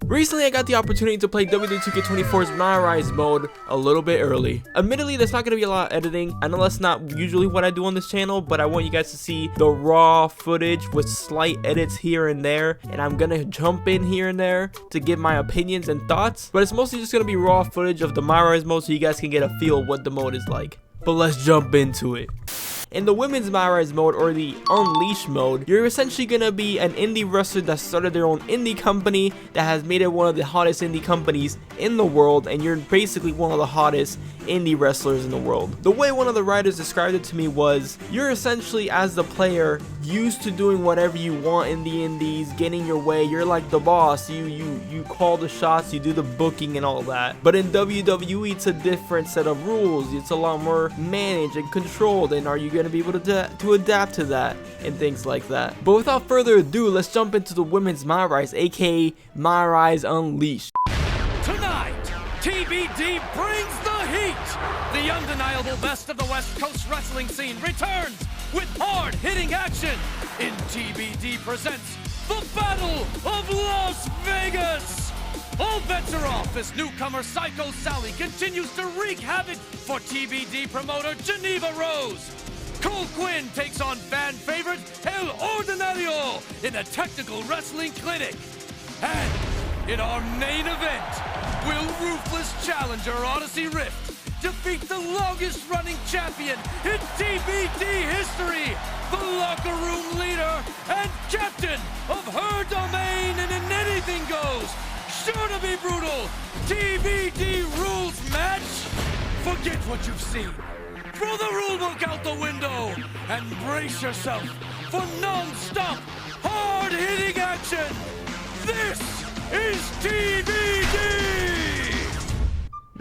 Recently, I got the opportunity to play WWE 2K24's MyRISE mode a little bit early. Admittedly, there's not going to be a lot of editing. I know that's not usually what I do on this channel, but I want you guys to see the raw footage with slight edits here and there, and I'm going to jump in here and there to give my opinions and thoughts, but it's mostly just going to be raw footage of the MyRISE mode so you guys can get a feel of what the mode is like. But let's jump into it. In the women's MyRISE mode, or the Unleash mode, you're essentially going to be an indie wrestler that started their own indie company that has made it one of the hottest indie companies in the world, and you're basically one of the hottest indie wrestlers in the world. The way one of the writers described it to me was, you're essentially, as the player, used to doing whatever you want in the indies, getting your way. You're like the boss. You call the shots, you do the booking and all that. But in WWE, it's a different set of rules. It's a lot more managed and controlled, and are you going to be able to adapt to that and things like that? But without further ado, let's jump into the women's MyRISE, aka MyRISE Unleashed. Tonight, TBD brings the heat. The undeniable best of the West Coast wrestling scene returns with hard-hitting action in TBD presents the Battle of Las Vegas. All bets are off as newcomer Psycho Sally continues to wreak havoc for TBD promoter Geneva Rose. Cole Quinn takes on fan favorite El Ordinario in a technical wrestling clinic. And in our main event, will ruthless challenger Odyssey Rift defeat the longest running champion in TBD history, the locker room leader and captain of her domain, and in anything goes, sure to be brutal, TBD rules match? Forget what you've seen. Throw the rulebook out the window and brace yourself for non-stop, hard-hitting action. This is TBD!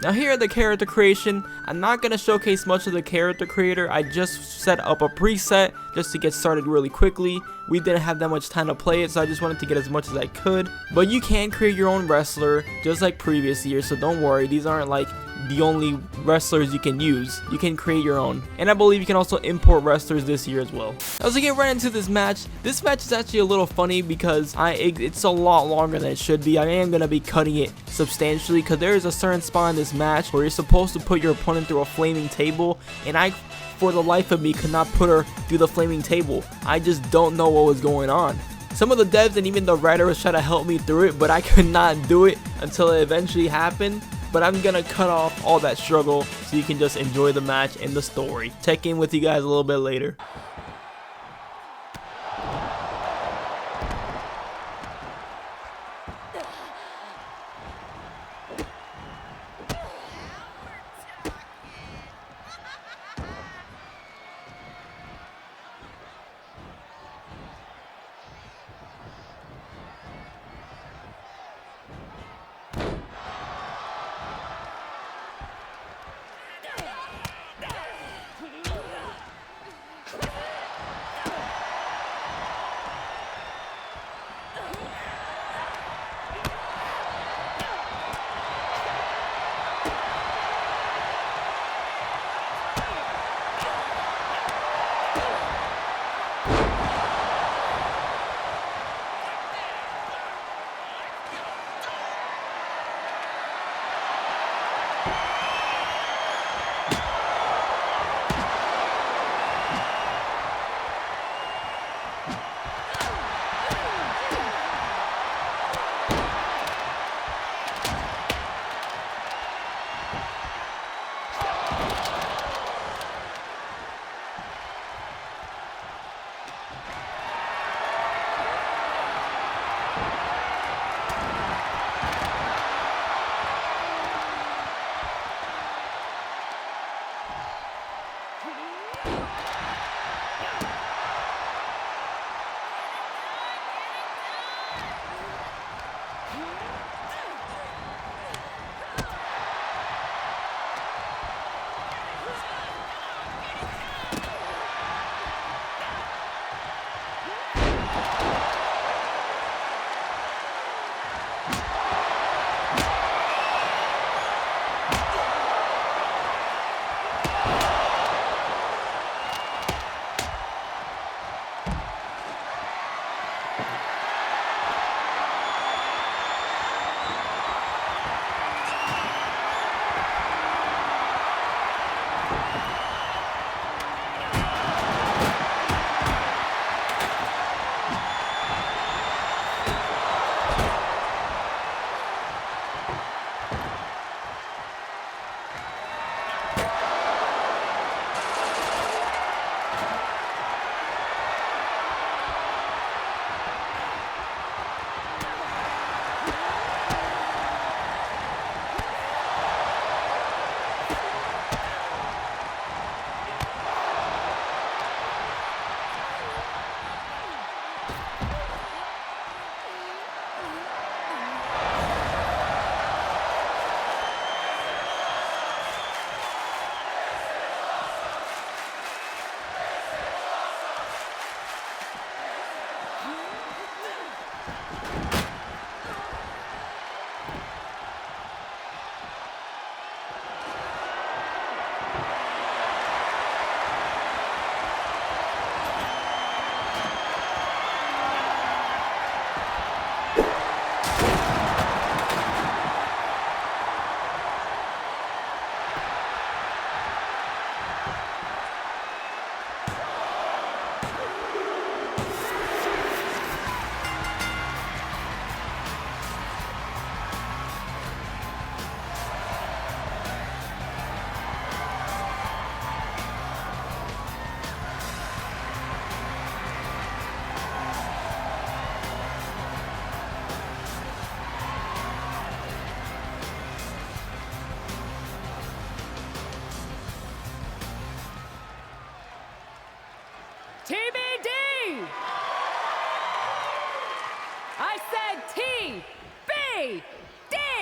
Now here at the character creation, I'm not going to showcase much of the character creator. I just set up a preset just to get started really quickly. We didn't have that much time to play it, so I just wanted to get as much as I could. But you can create your own wrestler just like previous years, so don't worry. These aren't like the only wrestlers you can use. You can create your own, and I believe you can also import wrestlers this year as well. As we get right into this match is actually a little funny because it's a lot longer than it should be. I am going to be cutting it substantially because there is a certain spot in this match where you're supposed to put your opponent through a flaming table, and I, for the life of me, could not put her through the flaming table. I just don't know what was going on. Some of the devs and even the writer was trying to help me through it, but I could not do it until it eventually happened. But I'm gonna cut off all that struggle so you can just enjoy the match and the story. Check in with you guys a little bit later.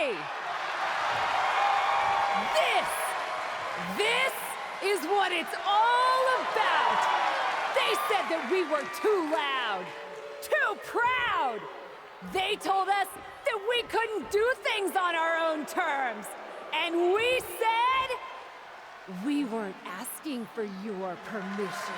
Hey! This is what it's all about! They said that we were too loud, too proud! They told us that we couldn't do things on our own terms! And we said we weren't asking for your permission.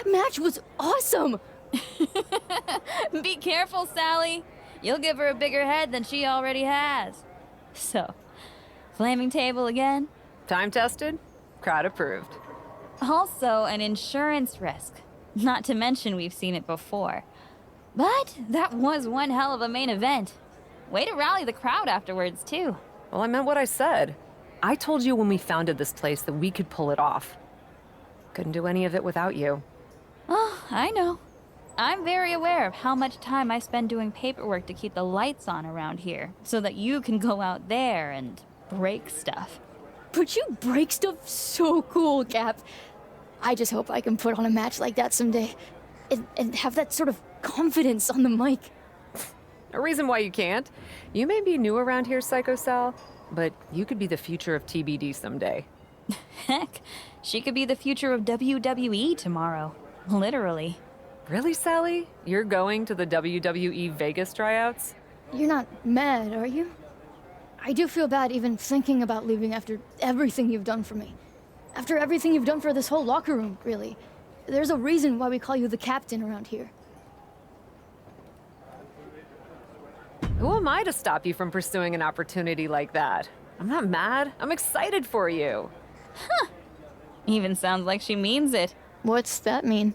Match was awesome! Be careful, Sally. You'll give her a bigger head than she already has. So, flaming table again? Time tested, crowd approved. Also an insurance risk. Not to mention we've seen it before. But that was one hell of a main event. Way to rally the crowd afterwards, too. Well, I meant what I said. I told you when we founded this place that we could pull it off. Couldn't do any of it without you. Oh, I know. I'm very aware of how much time I spend doing paperwork to keep the lights on around here, so that you can go out there and break stuff. But you break stuff so cool, Cap. I just hope I can put on a match like that someday. And have that sort of confidence on the mic. A reason why you can't. You may be new around here, Psycho Sal, but you could be the future of TBD someday. Heck, she could be the future of WWE tomorrow. Literally. Really, Sally? You're going to the WWE Vegas tryouts? You're not mad, are you? I do feel bad even thinking about leaving after everything you've done for me. After everything you've done for this whole locker room, really. There's a reason why we call you the captain around here. Who am I to stop you from pursuing an opportunity like that? I'm not mad. I'm excited for you. Huh. Even sounds like she means it. What's that mean?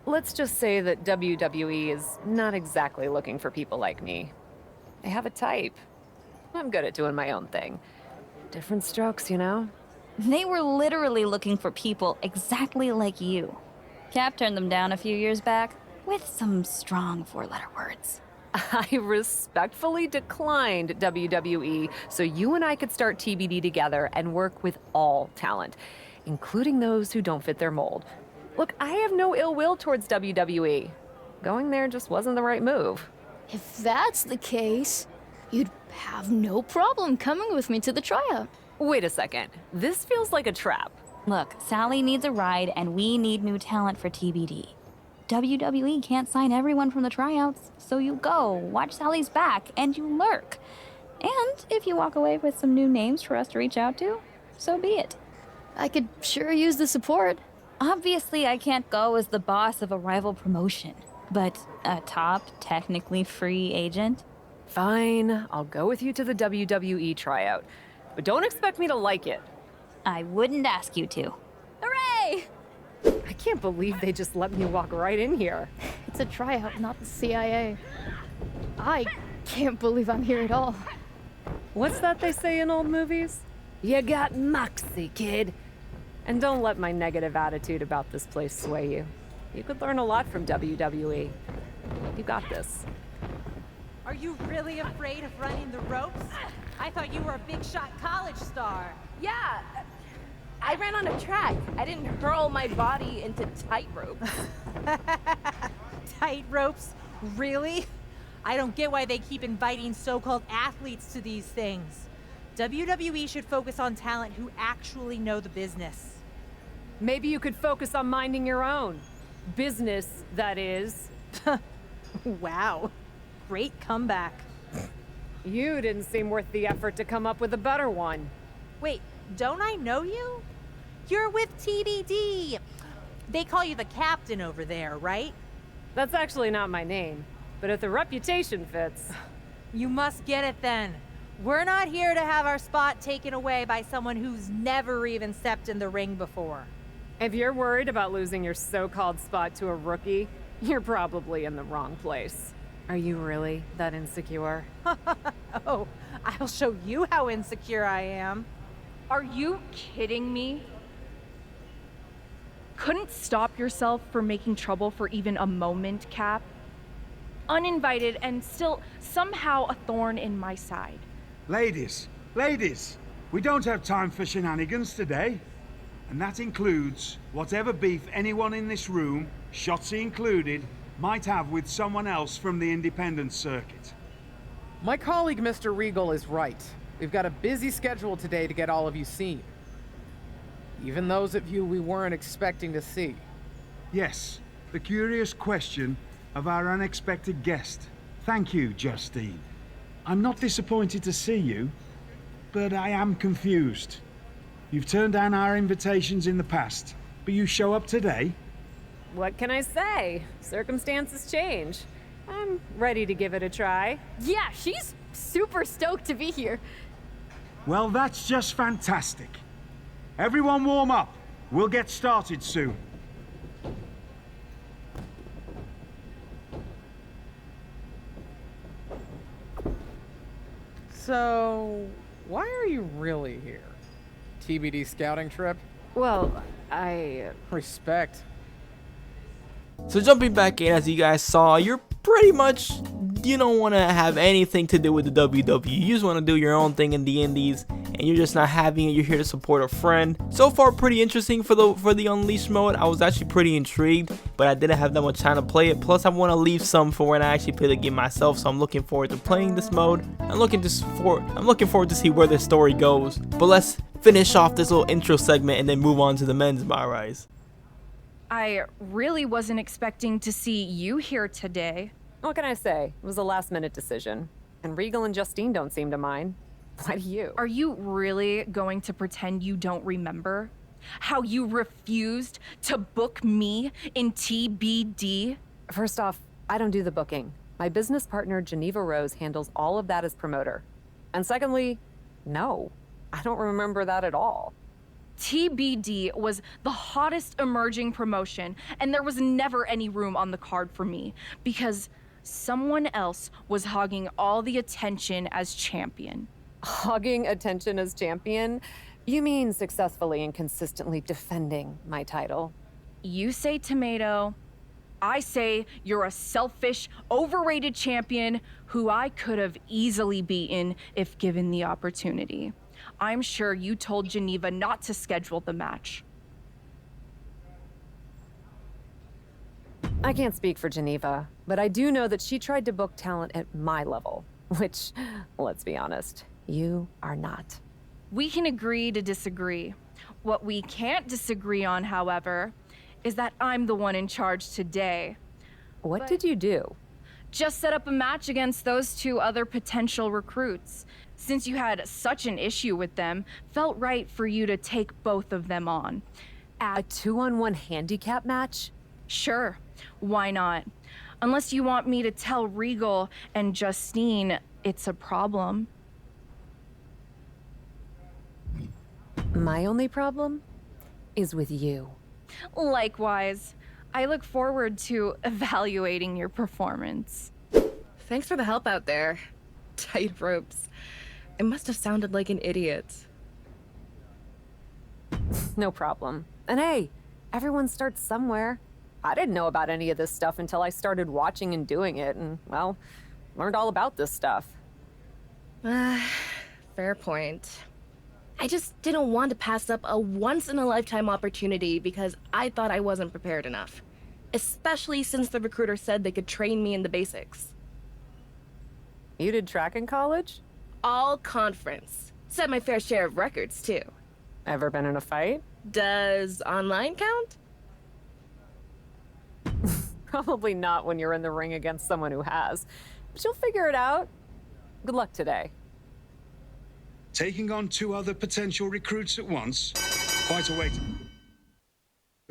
Let's just say that WWE is not exactly looking for people like me. They have a type. I'm good at doing my own thing. Different strokes, you know? They were literally looking for people exactly like you. Cap turned them down a few years back with some strong four-letter words. I respectfully declined WWE so you and I could start TBD together and work with all talent, including those who don't fit their mold. Look, I have no ill will towards WWE. Going there just wasn't the right move. If that's the case, you'd have no problem coming with me to the tryout. Wait a second. This feels like a trap. Look, Sally needs a ride and we need new talent for TBD. WWE can't sign everyone from the tryouts, so you go, watch Sally's back, and you lurk. And if you walk away with some new names for us to reach out to, so be it. I could sure use the support. Obviously, I can't go as the boss of a rival promotion, but a top, technically free agent? Fine, I'll go with you to the WWE tryout. But don't expect me to like it. I wouldn't ask you to. Hooray! I can't believe they just let me walk right in here. It's a tryout, not the CIA. I can't believe I'm here at all. What's that they say in old movies? You got moxie, kid. And don't let my negative attitude about this place sway you. You could learn a lot from WWE. You got this. Are you really afraid of running the ropes? I thought you were a big shot college star. Yeah, I ran on a track. I didn't hurl my body into tightrope. Tight ropes? Really? I don't get why they keep inviting so-called athletes to these things. WWE should focus on talent who actually know the business. Maybe you could focus on minding your own. Business, that is. Wow. Great comeback. You didn't seem worth the effort to come up with a better one. Wait, don't I know you? You're with TBD. They call you the captain over there, right? That's actually not my name, but if the reputation fits... You must get it then. We're not here to have our spot taken away by someone who's never even stepped in the ring before. If you're worried about losing your so-called spot to a rookie, you're probably in the wrong place. Are you really that insecure? Oh, I'll show you how insecure I am. Are you kidding me? Couldn't stop yourself from making trouble for even a moment, Cap? uninvited, and still somehow a thorn in my side. Ladies, we don't have time for shenanigans today. And that includes whatever beef anyone in this room, Shotzi included, might have with someone else from the independent circuit. My colleague Mr. Regal is right. We've got a busy schedule today to get all of you seen. Even those of you we weren't expecting to see. Yes, the curious question of our unexpected guest. Thank you, Justine. I'm not disappointed to see you, but I am confused. You've turned down our invitations in the past, but you show up today? What can I say? Circumstances change. I'm ready to give it a try. Yeah, she's super stoked to be here. Well, that's just fantastic. Everyone warm up. We'll get started soon. So, why are you really here? TBD scouting trip? Well, I... Respect. So jumping back in, as you guys saw, you're pretty much, you don't want to have anything to do with the WWE. You just want to do your own thing in the indies, and you're just not having it. You're here to support a friend. So far, pretty interesting for the Unleashed mode. I was actually pretty intrigued, but I didn't have that much time to play it. Plus, I want to leave some for when I actually play the game myself. So I'm looking forward to playing this mode. I'm looking forward to see where this story goes. But let's finish off this little intro segment and then move on to the men's MyRISE. I really wasn't expecting to see you here today. What can I say? It was a last-minute decision. And Regal and Justine don't seem to mind. Why do you? Are you really going to pretend you don't remember? How you refused to book me in TBD? First off, I don't do the booking. My business partner, Geneva Rose, handles all of that as promoter. And secondly, no, I don't remember that at all. TBD was the hottest emerging promotion, and there was never any room on the card for me because someone else was hogging all the attention as champion. Hogging attention as champion? You mean successfully and consistently defending my title? You say tomato, I say you're a selfish, overrated champion who I could have easily beaten if given the opportunity. I'm sure you told Geneva not to schedule the match. I can't speak for Geneva, but I do know that she tried to book talent at my level, which, let's be honest, you are not. We can agree to disagree. What we can't disagree on, however, is that I'm the one in charge today. What did you do? Just set up a match against those two other potential recruits. Since you had such an issue with them, felt right for you to take both of them on. A 2-on-1 handicap match? Sure, why not? Unless you want me to tell Regal and Justine it's a problem. My only problem is with you. Likewise, I look forward to evaluating your performance. Thanks for the help out there. Tight ropes. I must have sounded like an idiot. No problem. And hey, everyone starts somewhere. I didn't know about any of this stuff until I started watching and doing it, and, well, learned all about this stuff. Fair point. I just didn't want to pass up a once-in-a-lifetime opportunity because I thought I wasn't prepared enough. Especially since the recruiter said they could train me in the basics. You did track in college? All conference. Set my fair share of records, too. Ever been in a fight? Does online count? Probably not when you're in the ring against someone who has. But you'll figure it out. Good luck today. Taking on 2 other potential recruits at once? Quite a way to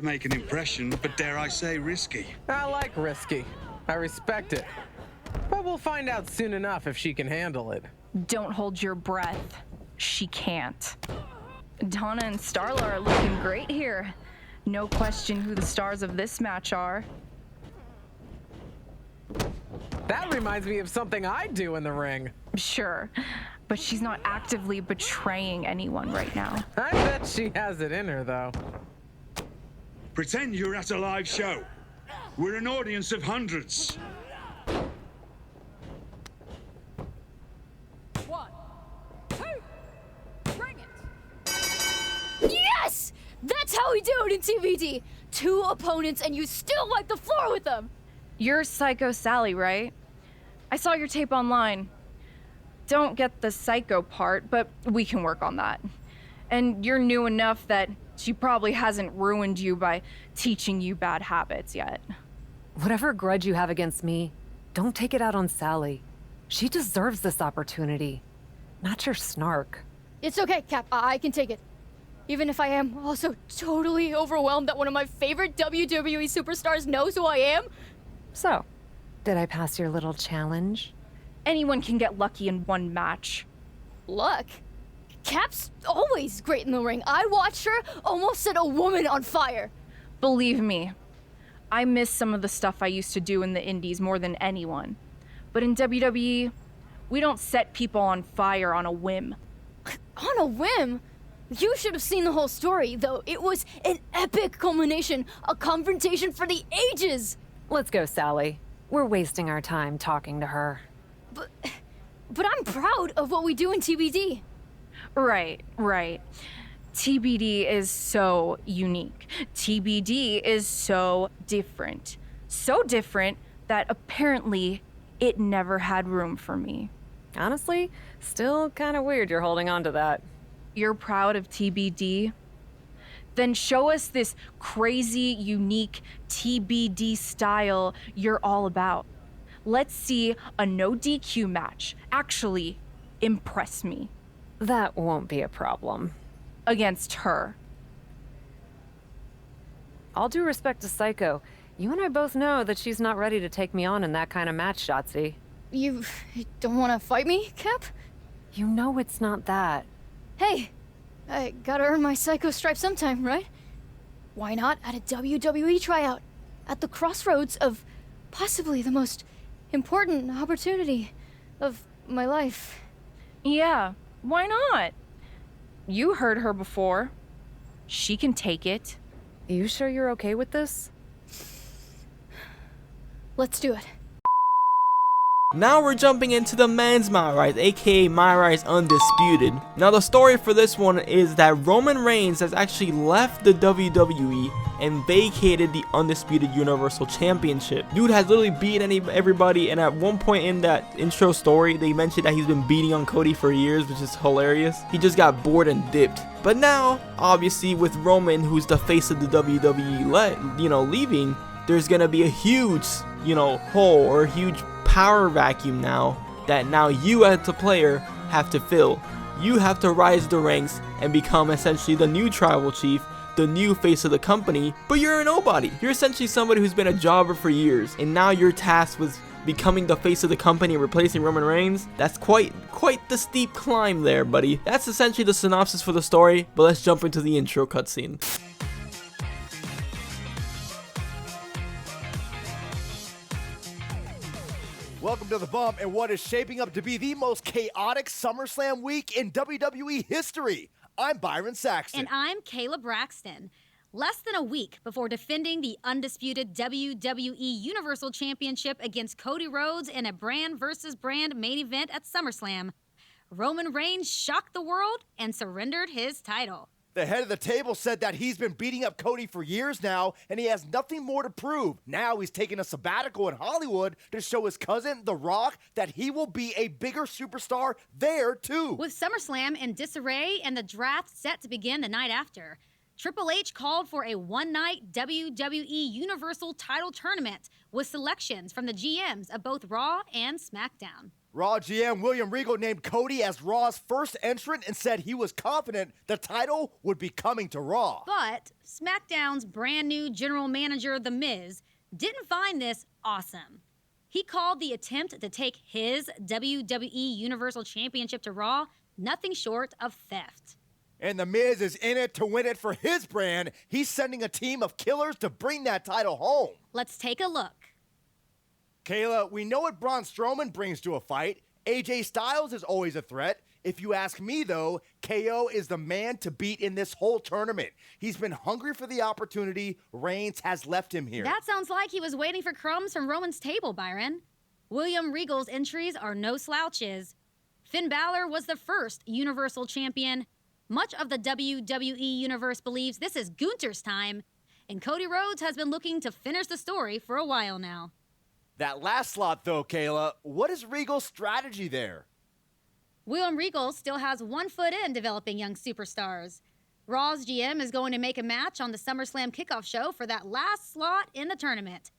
make an impression, but dare I say risky. I like risky. I respect it. But we'll find out soon enough if she can handle it. Don't hold your breath. She can't. Donna and Starla are looking great here. No question who the stars of this match are. That reminds me of something I do in the ring. Sure, but she's not actively betraying anyone right now. I bet she has it in her, though. Pretend you're at a live show. We're an audience of hundreds. That's how we do it in TBD. 2 opponents and you still wipe the floor with them. You're Psycho Sally, right? I saw your tape online. Don't get the psycho part, but we can work on that. And you're new enough that she probably hasn't ruined you by teaching you bad habits yet. Whatever grudge you have against me, don't take it out on Sally. She deserves this opportunity, not your snark. It's okay, Cap. I can take it. Even if I am also totally overwhelmed that one of my favorite WWE superstars knows who I am. So, did I pass your little challenge? Anyone can get lucky in one match. Luck? Cap's always great in the ring. I watched her almost set a woman on fire. Believe me, I miss some of the stuff I used to do in the indies more than anyone. But in WWE, we don't set people on fire on a whim. On a whim? You should have seen the whole story, though. It was an epic culmination, a confrontation for the ages. Let's go, Sally. We're wasting our time talking to her. But I'm proud of what we do in TBD. Right. TBD is so unique. TBD is so different. So different that apparently it never had room for me. Honestly, still kind of weird you're holding on to that. You're proud of TBD? Then show us this crazy, unique TBD style you're all about. Let's see a no DQ match. Actually, impress me. That won't be a problem. Against her. All due respect to Psycho, you and I both know that she's not ready to take me on in that kind of match, Shotzi. You don't want to fight me, Cap? You know it's not that. Hey, I gotta earn my Psycho stripe sometime, right? Why not at a WWE tryout? At the crossroads of possibly the most important opportunity of my life. Yeah, why not? You heard her before. She can take it. You sure you're okay with this? Let's do it. Now we're jumping into the men's MyRISE, aka MyRISE Undisputed. Now the story for this one is that Roman Reigns has actually left the WWE and vacated the Undisputed Universal Championship. Dude has literally beaten everybody, and at one point in that intro story, they mentioned that he's been beating on Cody for years, which is hilarious. He just got bored and dipped. But now, obviously, with Roman, who's the face of the WWE, leaving, there's gonna be a huge, hole or a huge power vacuum now that you as the player have to fill. You have to rise the ranks and become essentially the new tribal chief, the new face of the company, but you're a nobody. You're essentially somebody who's been a jobber for years, and now you're tasked with becoming the face of the company and replacing Roman Reigns. That's quite the steep climb there, buddy. That's essentially the synopsis for the story, but let's jump into the intro cutscene. Welcome to The Bump and what is shaping up to be the most chaotic SummerSlam week in WWE history. I'm Byron Saxton. And I'm Kayla Braxton. Less than a week before defending the undisputed WWE Universal Championship against Cody Rhodes in a brand versus brand main event at SummerSlam, Roman Reigns shocked the world and surrendered his title. The head of the table said that he's been beating up Cody for years now, and he has nothing more to prove. Now he's taking a sabbatical in Hollywood to show his cousin, The Rock, that he will be a bigger superstar there, too. With SummerSlam in disarray and the draft set to begin the night after, Triple H called for a one-night WWE Universal title tournament with selections from the GMs of both Raw and SmackDown. Raw GM William Regal named Cody as Raw's first entrant and said he was confident the title would be coming to Raw. But SmackDown's brand new general manager, The Miz, didn't find this awesome. He called the attempt to take his WWE Universal Championship to Raw nothing short of theft. And The Miz is in it to win it for his brand. He's sending a team of killers to bring that title home. Let's take a look. Kayla, we know what Braun Strowman brings to a fight. AJ Styles is always a threat. If you ask me, though, KO is the man to beat in this whole tournament. He's been hungry for the opportunity. Reigns has left him here. That sounds like he was waiting for crumbs from Roman's table, Byron. William Regal's entries are no slouches. Finn Balor was the first Universal Champion. Much of the WWE Universe believes this is Gunther's time, and Cody Rhodes has been looking to finish the story for a while now. That last slot, though, Kayla, what is Regal's strategy there? William Regal still has one foot in developing young superstars. Raw's GM is going to make a match on the SummerSlam kickoff show for that last slot in the tournament.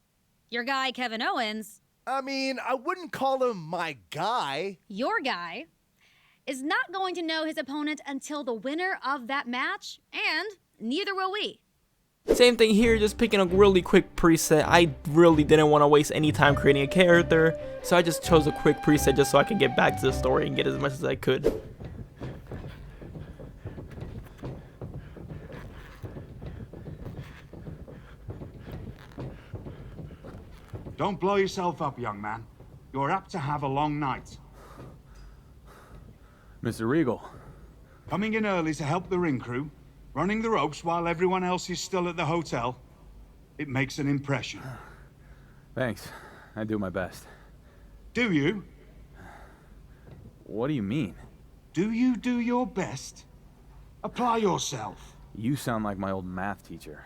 Your guy, Kevin Owens... I mean, I wouldn't call him my guy. Your guy is not going to know his opponent until the winner of that match, and neither will we. Same thing here, just picking a really quick preset. I really didn't want to waste any time creating a character, so I just chose a quick preset just so I could get back to the story and get as much as I could. Don't blow yourself up, young man. You're apt to have a long night. Mr. Regal. Coming in early to help the ring crew, running the ropes while everyone else is still at the hotel. It makes an impression. Thanks. I do my best. Do you? What do you mean? Do you do your best? Apply yourself. You sound like my old math teacher.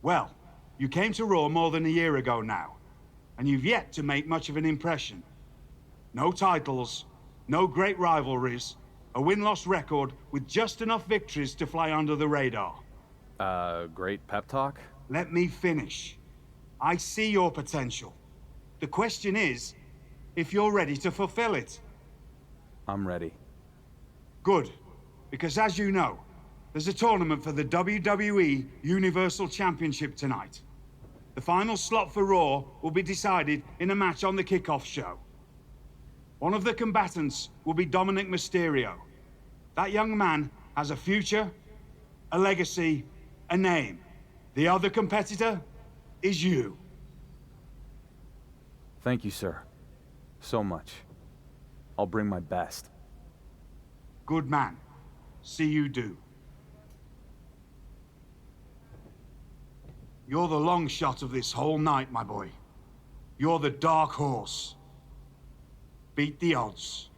Well, you came to Raw more than a year ago now, and you've yet to make much of an impression. No titles, no great rivalries, a win-loss record with just enough victories to fly under the radar. Great pep talk? Let me finish. I see your potential. The question is, if you're ready to fulfill it. I'm ready. Good, because as you know, there's a tournament for the WWE Universal Championship tonight. The final slot for Raw will be decided in a match on the kickoff show. One of the combatants will be Dominic Mysterio. That young man has a future, a legacy, a name. The other competitor is you. Thank you, sir. So much. I'll bring my best. Good man. See you do. You're the long shot of this whole night, my boy. You're the dark horse. Beat the odds.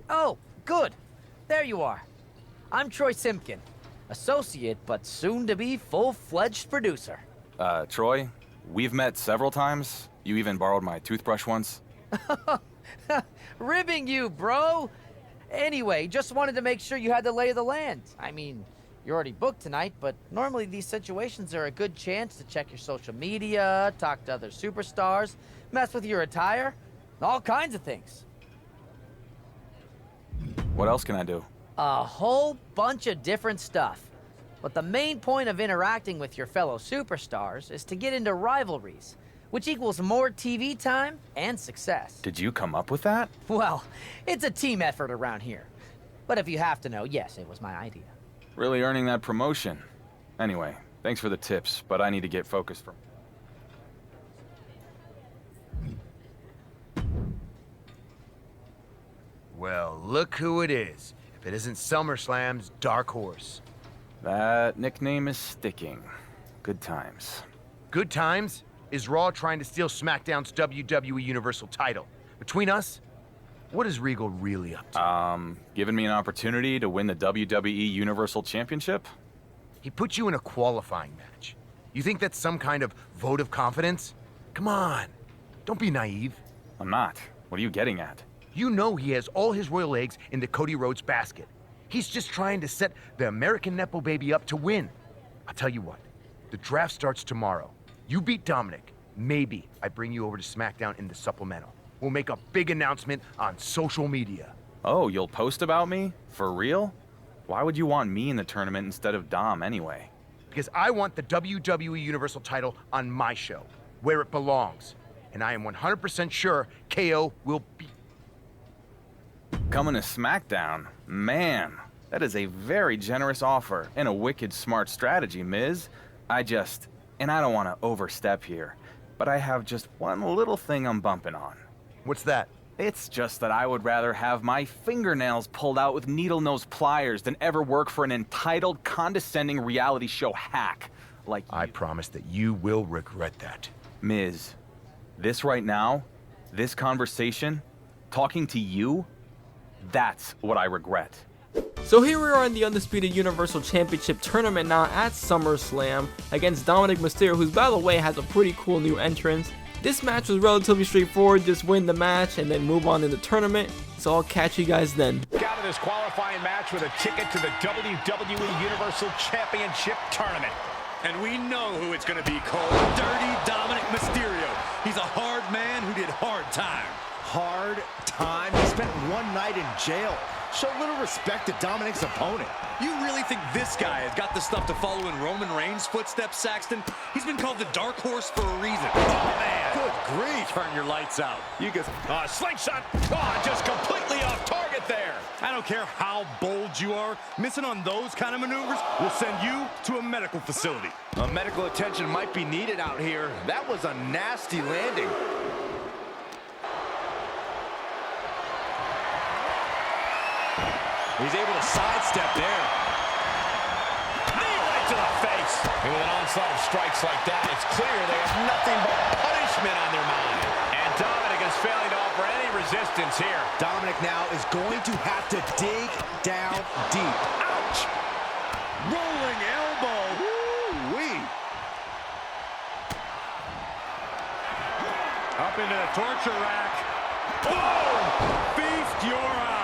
Oh, good. There you are. I'm Troy Simpkin, associate but soon-to-be full-fledged producer. Troy, we've met several times. You even borrowed my toothbrush once. Ribbing you, bro! Anyway, just wanted to make sure you had the lay of the land. I mean, you're already booked tonight, but normally these situations are a good chance to check your social media, talk to other superstars, mess with your attire, all kinds of things. What else can I do? A whole bunch of different stuff. But the main point of interacting with your fellow superstars is to get into rivalries, which equals more TV time and success. Did you come up with that? Well, it's a team effort around here. But if you have to know, yes, it was my idea. Really earning that promotion. Anyway, thanks for the tips, but I need to get focused for... Well, look who it is. If it isn't SummerSlam's Dark Horse. That nickname is sticking. Good times. Good times? Is Raw trying to steal SmackDown's WWE Universal title? Between us, what is Regal really up to? Giving me an opportunity to win the WWE Universal Championship? He put you in a qualifying match. You think that's some kind of vote of confidence? Come on, don't be naive. I'm not. What are you getting at? You know he has all his royal eggs in the Cody Rhodes basket. He's just trying to set the American Nepo baby up to win. I'll tell you what, the draft starts tomorrow. You beat Dominic, maybe I bring you over to SmackDown in the supplemental. We'll make a big announcement on social media. Oh, you'll post about me? For real? Why would you want me in the tournament instead of Dom anyway? Because I want the WWE Universal title on my show, where it belongs. And I am 100% sure KO will beat. Coming to SmackDown? Man, that is a very generous offer and a wicked smart strategy, Miz. And I don't want to overstep here, but I have just one little thing I'm bumping on. What's that? It's just that I would rather have my fingernails pulled out with needle-nose pliers than ever work for an entitled, condescending reality show hack like you. I promise that you will regret that. Miz, this right now, this conversation, talking to you, That's what I regret. So here we are in the Undisputed Universal Championship tournament now at SummerSlam against Dominic Mysterio, who by the way has a pretty cool new entrance. This match was relatively straightforward, just win the match and then move on in the tournament. So I'll catch you guys then. Out of this qualifying match with a ticket to the WWE Universal Championship tournament. And we know who it's going to be, Cole. Dirty Dominic Mysterio. He's a hard man who did hard time. Hard time? He spent one night in jail. Show little respect to Dominic's opponent. You really think this guy has got the stuff to follow in Roman Reigns' footsteps, Saxton? He's been called the Dark Horse for a reason. Oh, man. Good grief. Turn your lights out. You guys, slingshot. Oh, just completely off target there. I don't care how bold you are. Missing on those kind of maneuvers will send you to a medical facility. Medical attention might be needed out here. That was a nasty landing. He's able to sidestep there. Knee right to the face. And with an onslaught of strikes like that, it's clear they have nothing but punishment on their mind. And Dominic is failing to offer any resistance here. Dominic now is going to have to dig down deep. Ouch! Rolling elbow. Woo-wee. Up into the torture rack. Whoa! Feast your eyes.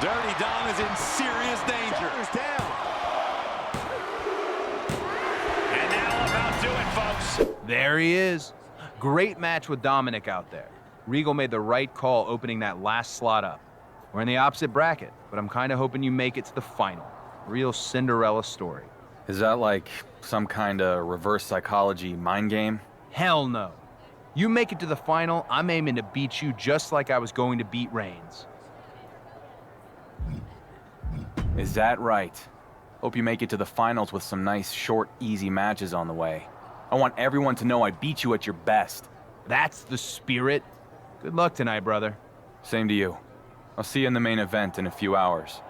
Dirty Dom is in serious danger. Shoulders down. And that'll about do it, folks. There he is. Great match with Dominic out there. Regal made the right call opening that last slot up. We're in the opposite bracket, but I'm kind of hoping you make it to the final. Real Cinderella story. Is that like some kind of reverse psychology mind game? Hell no. You make it to the final, I'm aiming to beat you just like I was going to beat Reigns. Is that right? Hope you make it to the finals with some nice, short, easy matches on the way. I want everyone to know I beat you at your best. That's the spirit. Good luck tonight, brother. Same to you. I'll see you in the main event in a few hours.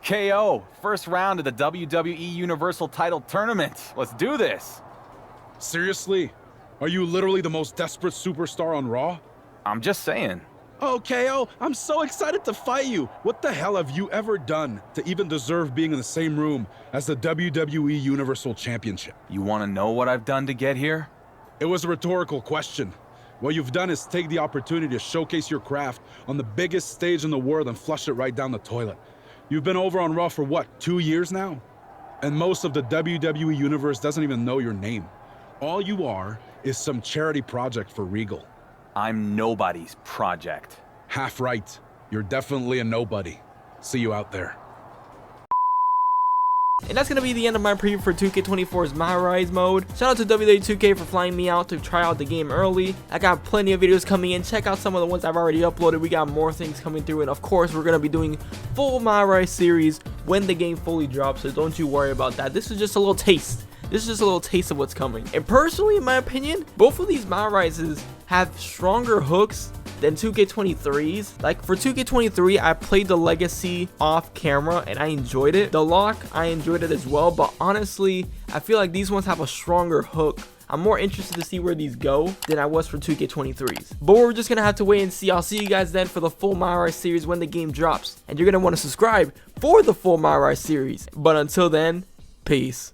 KO! First round of the WWE Universal Title Tournament. Let's do this! Seriously? Are you literally the most desperate superstar on Raw? I'm just saying. Oh, KO, I'm so excited to fight you. What the hell have you ever done to even deserve being in the same room as the WWE Universal Championship? You want to know what I've done to get here? It was a rhetorical question. What you've done is take the opportunity to showcase your craft on the biggest stage in the world and flush it right down the toilet. You've been over on Raw for what, 2 years now? And most of the WWE Universe doesn't even know your name. All you are is some charity project for Regal. I'm nobody's project. Half right. You're definitely a nobody. See you out there. And that's going to be the end of my preview for 2K24's MyRISE mode. Shout out to WWE 2K for flying me out to try out the game early. I got plenty of videos coming in. Check out some of the ones I've already uploaded. We got more things coming through. And of course, we're going to be doing full MyRISE series when the game fully drops. So don't you worry about that. This is just a little taste. This is just a little taste of what's coming. And personally, in my opinion, both of these MyRISEs have stronger hooks than 2K23's. Like for 2K23, I played the Legacy off camera and I enjoyed it. The lock, I enjoyed it as well, but honestly, I feel like these ones have a stronger hook. I'm more interested to see where these go than I was for 2K23's. But we're just gonna have to wait and see. I'll see you guys then for the full MyRISE series when the game drops. And you're gonna want to subscribe for the full MyRISE series. But until then, peace.